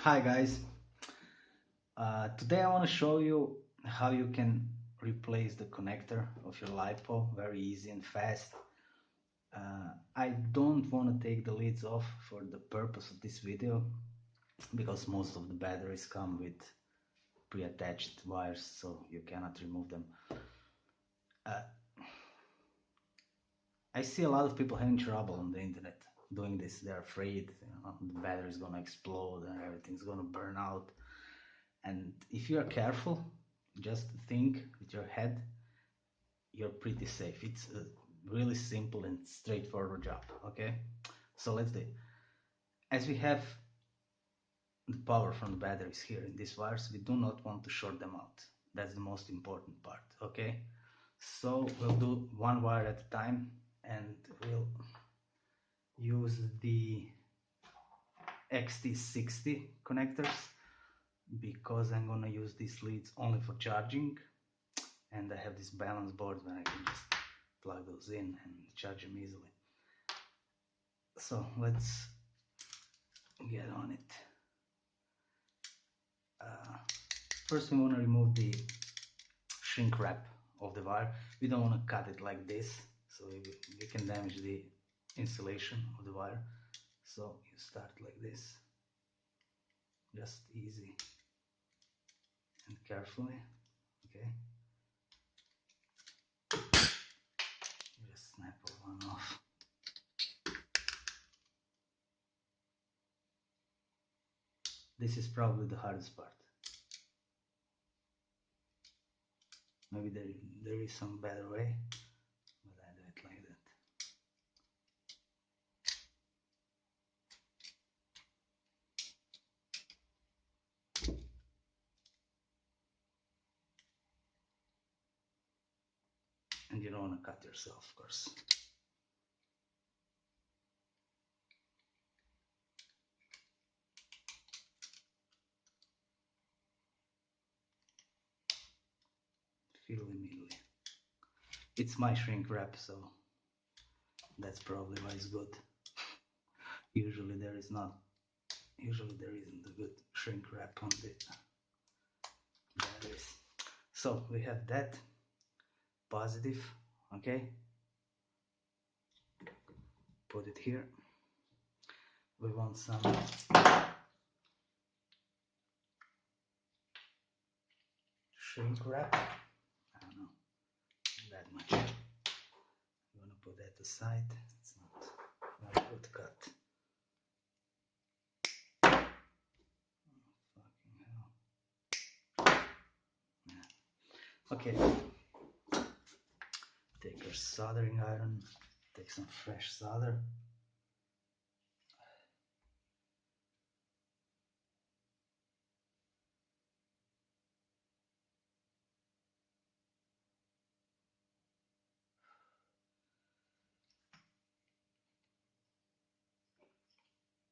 Hi guys, today I want to show you how you can replace the connector of your LiPo very easy and fast. I don't want to take the lids off for the purpose of this video because most of the batteries come with pre-attached wires, so you cannot remove them. Uh, I see a lot of people having trouble on the internet doing this. They're afraid, the battery is gonna explode and everything's gonna burn out. And if you are careful, just think with your head, you're pretty safe. It's a really simple and straightforward job. Okay, so let's do it. As we have the power from the batteries here in these wires, we do not want to short them out. That's the most important part. Okay, so we'll do one wire at a time, and we'll use the XT60 connectors because I'm gonna use these leads only for charging, and I have this balance board where I can just plug those in and charge them easily. So let's get on it. First we want to remove the shrink wrap of the wire. We don't want to cut it like this, so we can damage the insulation of the wire. So you start like this, just easy and carefully. Okay, just snap one off. This is probably the hardest part. Maybe there is some better way, but I do it like that. And you don't want to cut yourself, of course. Feel immediately. It's my shrink wrap, so that's probably why it's good. Usually there isn't a good shrink wrap on the batteries. So we have that positive. Okay, put it here. We want some shrink wrap. I don't know, that much. I'm gonna put that aside. It's not a good cut. Fucking hell. Yeah. Okay. Take your soldering iron. Take some fresh solder.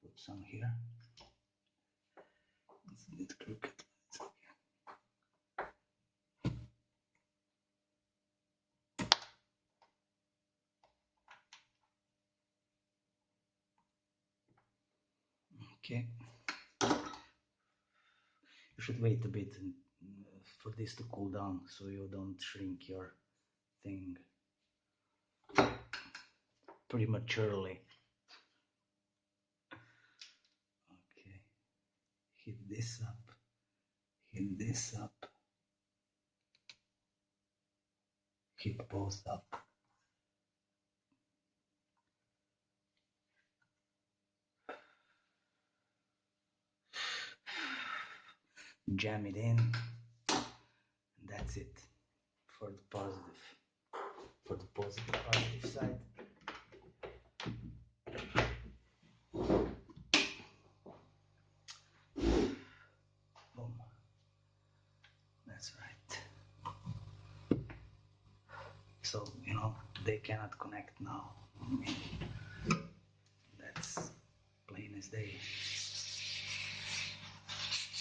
Put some here. It's a bit crooked. It's okay. Okay. You should wait a bit for this to cool down so you don't shrink your thing prematurely. Okay. Hit this up. Hit this up. Hit both up. Jam it in. And that's it for the positive. For the positive side. Boom. That's right. So, they cannot connect now. That's plain as day.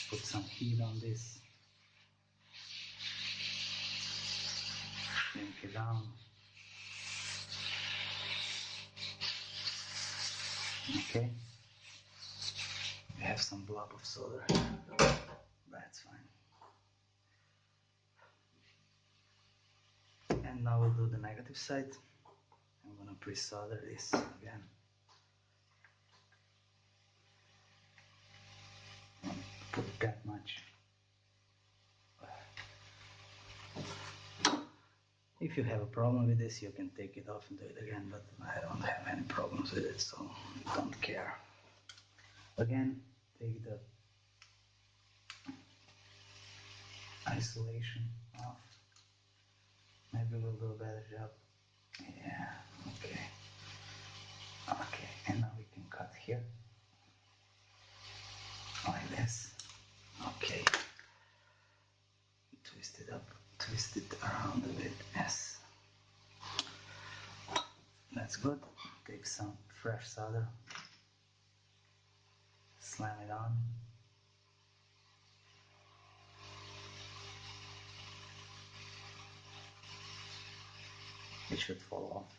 Put some heat on this. Shrink it down. Okay. We have have some blob of solder here. That's fine. And now we'll do the negative side. I'm gonna pre-solder this again. Put that much. If you have a problem with this, you can take it off and do it again, but I don't have any problems with it, so don't care. Again, take the isolation off. Maybe we'll do a better job. Yeah, okay. Okay, and now we can cut here. Like this. Okay. Twist it up, twist it around a bit, yes. That's good. Take some fresh solder, slam it on. It should fall off.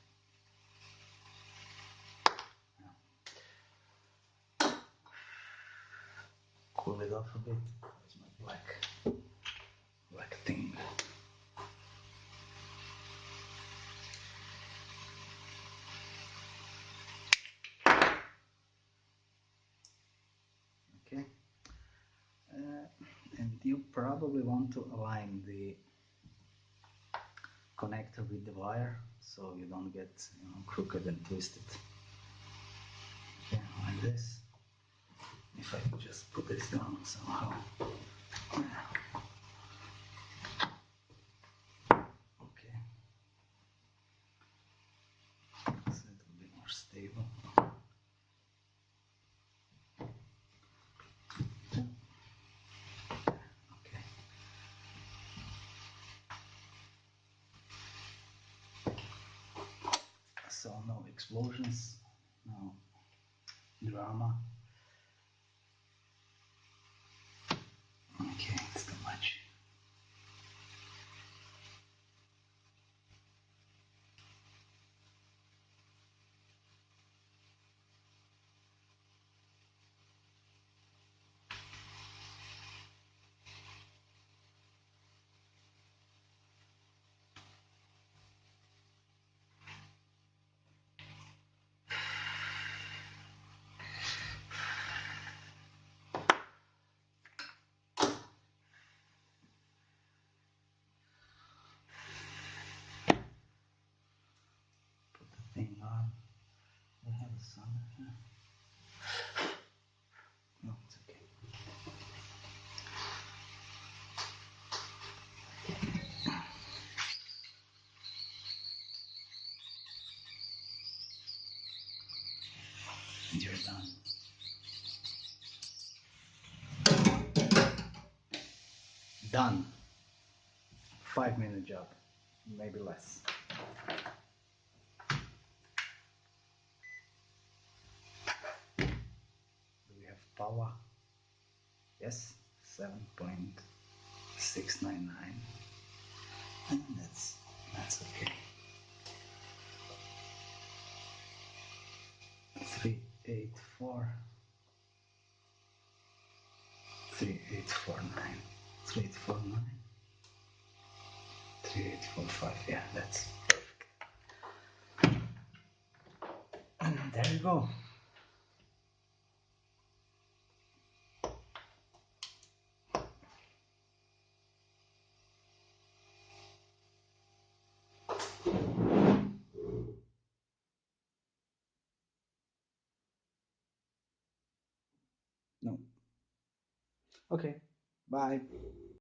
Cool it off a bit. Where's my black thing? Okay. And you probably want to align the connector with the wire so you don't get crooked and twisted. Okay, like this. If I could just put this down somehow. Okay. So it will be more stable. Okay. So no explosions, no drama. Okay, it's too much. Put the thing on. We have a solder here. No, it's okay. And you're done. Done. 5-minute job, maybe less. Do we have power? Yes, 7.699. And that's okay. 384. 3849. 3849. 3845. Yeah, that's perfect. And there you go. No. Okay. Bye.